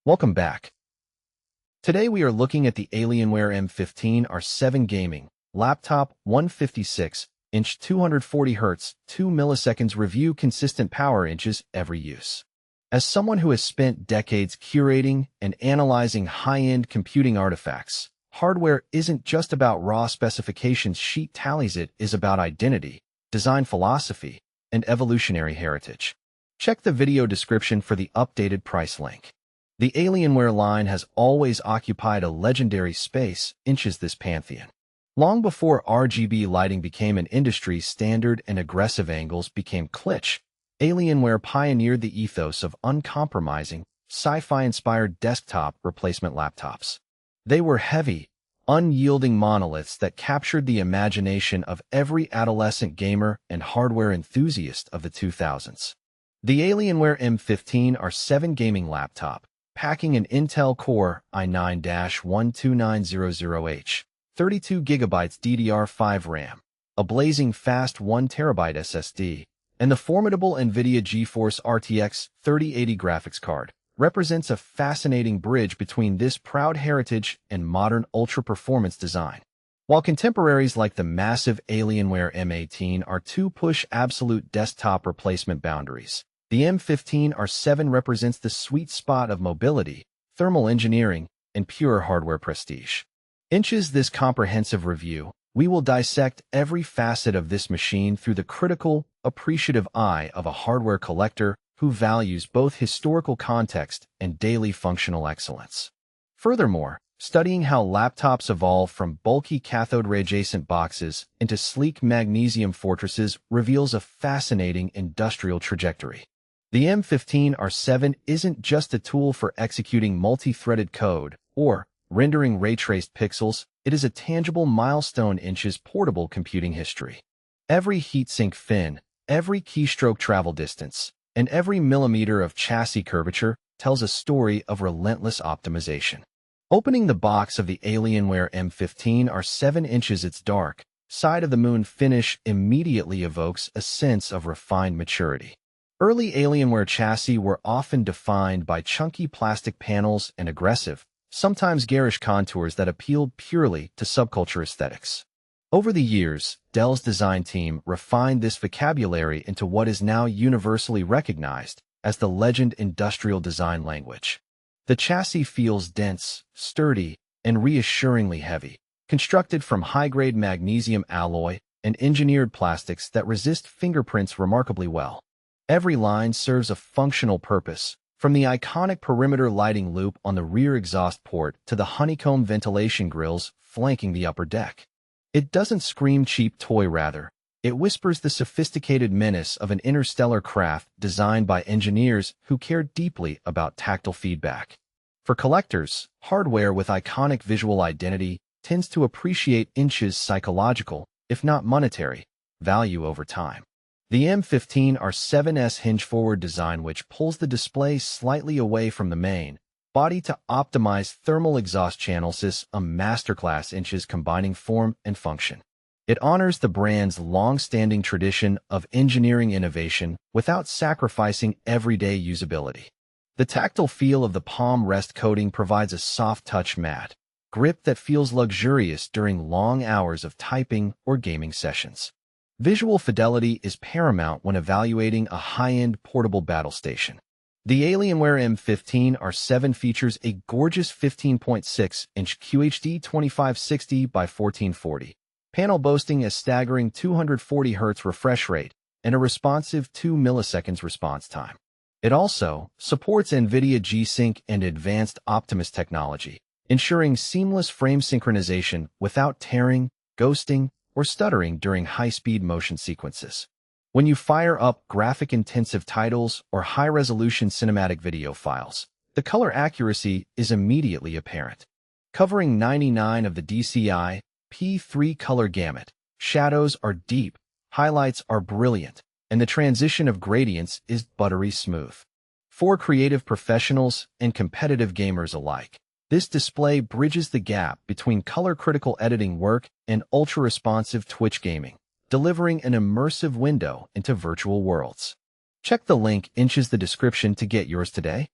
Welcome back. Today we are looking at the Alienware m15 R7 gaming laptop 156-inch 240Hz 2ms review consistent power inches every use. As someone who has spent decades curating and analyzing high-end computing artifacts, hardware isn't just about raw specifications. Sheet talliesit is about identity, design philosophy, and evolutionary heritage. Check the video description for the updated price link. The Alienware line has always occupied a legendary space, inches this pantheon. Long before RGB lighting became an industry standard and aggressive angles became cliché, Alienware pioneered the ethos of uncompromising, sci-fi-inspired desktop replacement laptops. They were heavy, unyielding monoliths that captured the imagination of every adolescent gamer and hardware enthusiast of the 2000s. The Alienware m15 R7 gaming laptop, packing an Intel Core i9-12900H, 32GB DDR5 RAM, a blazing fast 1TB SSD, and the formidable NVIDIA GeForce RTX 3080 graphics card, represents a fascinating bridge between this proud heritage and modern ultra-performance design. While contemporaries like the massive Alienware M18 R2 push absolute desktop replacement boundaries, the M15 R7 represents the sweet spot of mobility, thermal engineering, and pure hardware prestige. Inches this comprehensive review, we will dissect every facet of this machine through the critical, appreciative eye of a hardware collector who values both historical context and daily functional excellence. Furthermore, studying how laptops evolve from bulky cathode ray adjacent boxes into sleek magnesium fortresses reveals a fascinating industrial trajectory. The M15 R7 isn't just a tool for executing multi-threaded code or rendering ray-traced pixels, it is a tangible milestone inches portable computing history. Every heatsink fin, every keystroke travel distance, and every millimeter of chassis curvature tells a story of relentless optimization. Opening the box of the Alienware M15 R7 inches, its dark, side-of-the-moon finish immediately evokes a sense of refined maturity. Early Alienware chassis were often defined by chunky plastic panels and aggressive, sometimes garish contours that appealed purely to subculture aesthetics. Over the years, Dell's design team refined this vocabulary into what is now universally recognized as the Legend industrial design language. The chassis feels dense, sturdy, and reassuringly heavy, constructed from high-grade magnesium alloy and engineered plastics that resist fingerprints remarkably well. Every line serves a functional purpose, from the iconic perimeter lighting loop on the rear exhaust port to the honeycomb ventilation grills flanking the upper deck. It doesn't scream cheap toy, rather, it whispers the sophisticated menace of an interstellar craft designed by engineers who care deeply about tactile feedback. For collectors, hardware with iconic visual identity tends to appreciate inches psychological, if not monetary, value over time. The M15 R7's hinge-forward design, which pulls the display slightly away from the main body to optimize thermal exhaust channels, is a masterclass inches combining form and function. It honors the brand's long-standing tradition of engineering innovation without sacrificing everyday usability. The tactile feel of the palm rest coating provides a soft-touch matte grip that feels luxurious during long hours of typing or gaming sessions. Visual fidelity is paramount when evaluating a high-end portable battle station. The Alienware M15 R7 features a gorgeous 15.6-inch QHD 2560 by 1440 panel boasting a staggering 240 Hz refresh rate and a responsive 2 milliseconds response time. It also supports NVIDIA G-Sync and advanced Optimus technology, ensuring seamless frame synchronization without tearing, ghosting, or stuttering during high-speed motion sequences. When you fire up graphic-intensive titles or high-resolution cinematic video files, the color accuracy is immediately apparent. Covering 99 of the DCI P3 color gamut, shadows are deep, highlights are brilliant, and the transition of gradients is buttery smooth. For creative professionals and competitive gamers alike, this display bridges the gap between color-critical editing work and ultra-responsive Twitch gaming, delivering an immersive window into virtual worlds. Check the link in the description to get yours today.